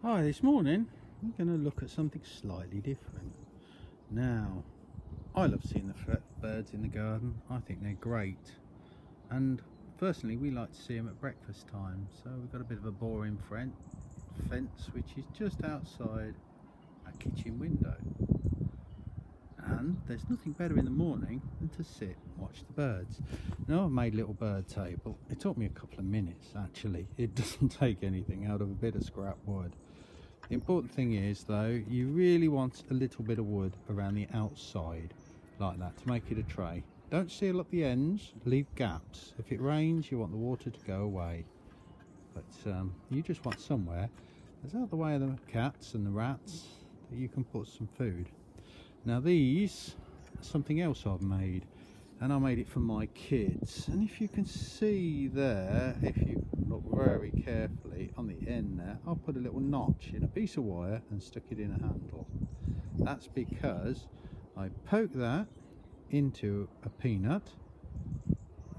Hi, this morning we're going to look at something slightly different. Now, I love seeing the birds in the garden. I think they're great, and personally we like to see them at breakfast time. So we've got a bit of a boring fence which is just outside our kitchen window, and there's nothing better in the morning than to sit and watch the birds. Now, I've made a little bird table. It took me a couple of minutes actually. It doesn't take anything out of a bit of scrap wood. The important thing is though, you really want a little bit of wood around the outside like that to make it a tray. Don't seal up the ends, leave gaps. If it rains you want the water to go away, but you just want somewhere that's out of the way of the cats and the rats that you can put some food. Now these are something else I've made, and I made it for my kids, and if you can see there, if you look very carefully on the end there, I'll put a little notch in a piece of wire and stick it in a handle. That's because I poke that into a peanut,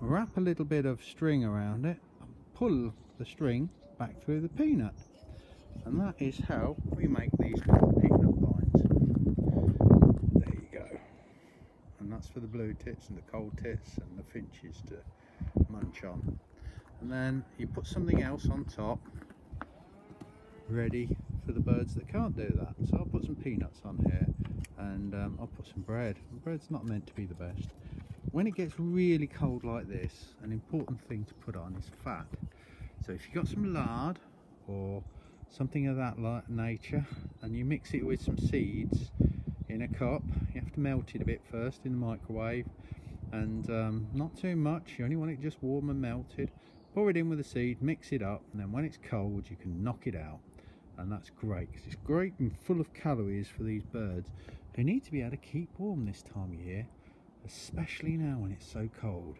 wrap a little bit of string around it and pull the string back through the peanut, and that is how we make these little peanut binds. There you go. And that's for the blue tits and the cold tits and the finches to munch on. And then you put something else on top ready for the birds that can't do that. So I'll put some peanuts on here, and I'll put some bread. Bread's not meant to be the best. When it gets really cold like this, an important thing to put on is fat. So if you've got some lard or something of that nature, and you mix it with some seeds in a cup, you have to melt it a bit first in the microwave, and not too much, you only want it just warm and melted. Pour it in with the seed, mix it up, and then when it's cold you can knock it out, and that's great because it's great and full of calories for these birds who need to be able to keep warm this time of year, especially now when it's so cold.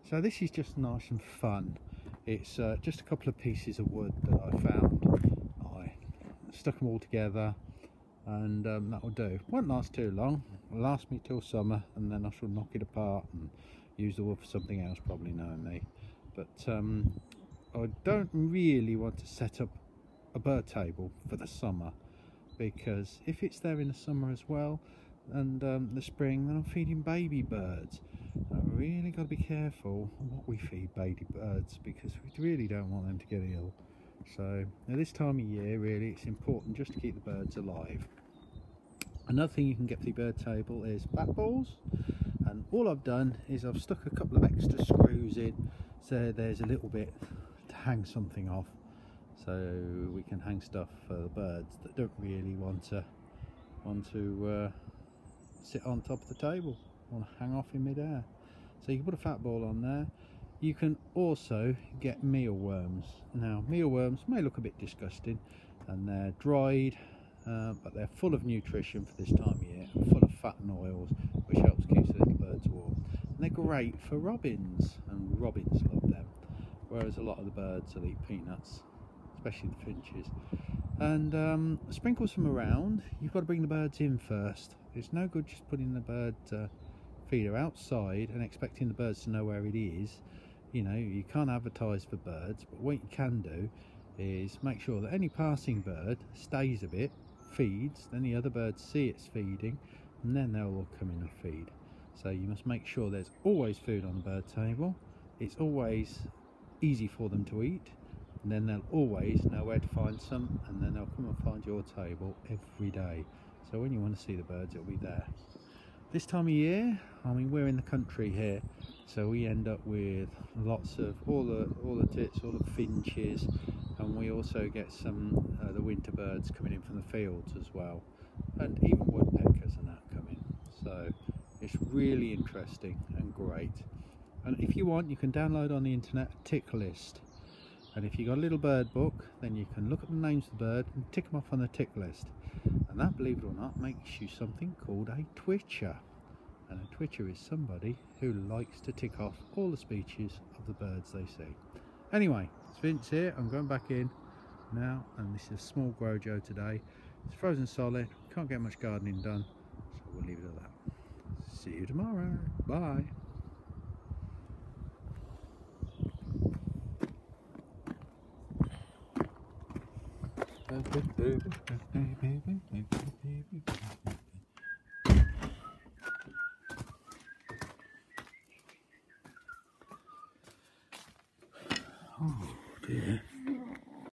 So this is just nice and fun. It's just a couple of pieces of wood that I found. I stuck them all together, and that will do. Won't last too long. It'll last me till summer, and then I shall knock it apart and use the wood for something else, probably knowing me. But I don't really want to set up a bird table for the summer, because if it's there in the summer as well and the spring, then I'm feeding baby birds. I really got to be careful what we feed baby birds, because we really don't want them to get ill. So at this time of year really it's important just to keep the birds alive. Another thing you can get for the bird table is bat balls, and all I've done is I've stuck a couple of extra screws in so there's a little bit to hang something off, so we can hang stuff for the birds that don't really want to sit on top of the table, want to hang off in midair. So you can put a fat ball on there. You can also get mealworms. Now mealworms may look a bit disgusting, and they're dried, but they're full of nutrition for this time of year and full of fat and oils, which helps keep the little birds warm. And they're great for robins, and robins love them, whereas a lot of the birds will eat peanuts, especially the finches. And sprinkle some around. You've got to bring the birds in first. It's no good just putting the bird feeder outside and expecting the birds to know where it is. You know, you can't advertise for birds, but what you can do is make sure that any passing bird stays a bit, feeds, then the other birds see it's feeding, and then they'll all come in and feed. So you must make sure there's always food on the bird table. It's always easy for them to eat, and then they'll always know where to find some, and then they'll come and find your table every day. So when you want to see the birds, it'll be there. This time of year, I mean, we're in the country here, so we end up with lots of all the tits, all the finches, and we also get some the winter birds coming in from the fields as well, and even woodpeckers and that coming. So it's really interesting and great. And if you want, you can download on the internet a tick list, and if you've got a little bird book, then you can look at the names of the bird and tick them off on the tick list. And that, believe it or not, makes you something called a twitcher. And a twitcher is somebody who likes to tick off all the species of the birds they see. Anyway, it's Vince here. I'm going back in now, and this is a small grow joe today. It's frozen solid, can't get much gardening done, so we'll leave it at that. See you tomorrow. Bye. Oh dear.